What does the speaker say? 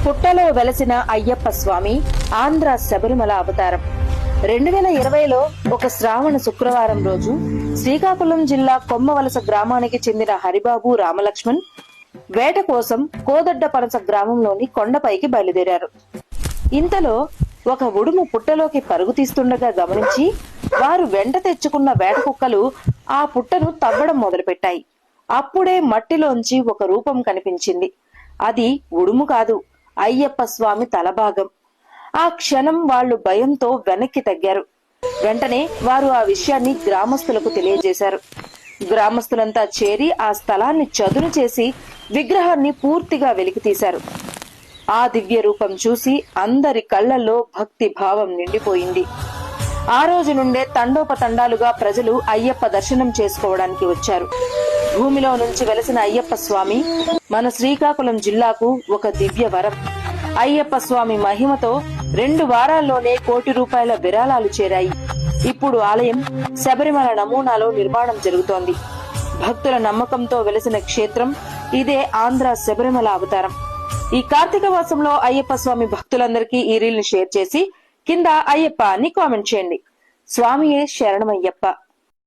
పుట్టలో వెలసిన అయ్యప్ప స్వామి ఆంధ్ర శబరిమల అవతారం. 2020లో ఒక శ్రావణ శుక్రవారం రోజు శ్రీకాకుళం జిల్లా కొమ్మవలస గ్రామానికి చెందిన హరిబాబు రామలక్ష్మణ్ వేట కోసం కోదడ్డపనస గ్రామంలోని కొండపైకి బయలుదేరారు. ఇంతలో ఒక ఉడుము పుట్టలోకి పరుగు తీస్తుండగా గమనించి వారు వెంట తెచ్చుకున్న వేట కుక్కలు ఆ పుట్టను తవ్వడం మొదలుపెట్టాయి. అప్పుడే మట్టిలోంచి ఒక రూపం కనిపించింది. అది ఉడుము కాదు, అయ్యప్ప స్వామి తలభాగం. ఆ క్షణం వాళ్లు భయంతో వెనక్కి తగ్గారు. వెంటనే వారు ఆ విషయాన్ని గ్రామస్తులకు తెలియజేశారు. గ్రామస్తులంతా చేరి ఆ స్థలాన్ని చదును చేసి విగ్రహాన్ని పూర్తిగా వెలికితీశారు. ఆ దివ్య రూపం చూసి అందరి కళ్లల్లో భక్తి భావం నిండిపోయింది. ఆ రోజు నుండే తండోపతండాలుగా ప్రజలు అయ్యప్ప దర్శనం చేసుకోవడానికి వచ్చారు. భూమిలో నుంచి వెలసిన అయ్యప్ప స్వామి మన శ్రీకాకుళం జిల్లాకు ఒక దివ్య వరం. అయ్యప్ప స్వామి మహిమతో 2 వారాల్లోనే ₹1 కోటి విరాళాలు చేరాయి. ఇప్పుడు ఆలయం శబరిమల నమూనాలో నిర్మాణం జరుగుతోంది. భక్తుల నమ్మకంతో వెలసిన క్షేత్రం ఇదే ఆంధ్ర శబరిమల అవతారం. ఈ కార్తీక మాసంలో అయ్యప్ప స్వామి భక్తులందరికీ ఈ రీల్ ని షేర్ చేసి కింద అయ్యప్ప అని కామెంట్ చేయండి. స్వామియే శరణమయ్యప్ప.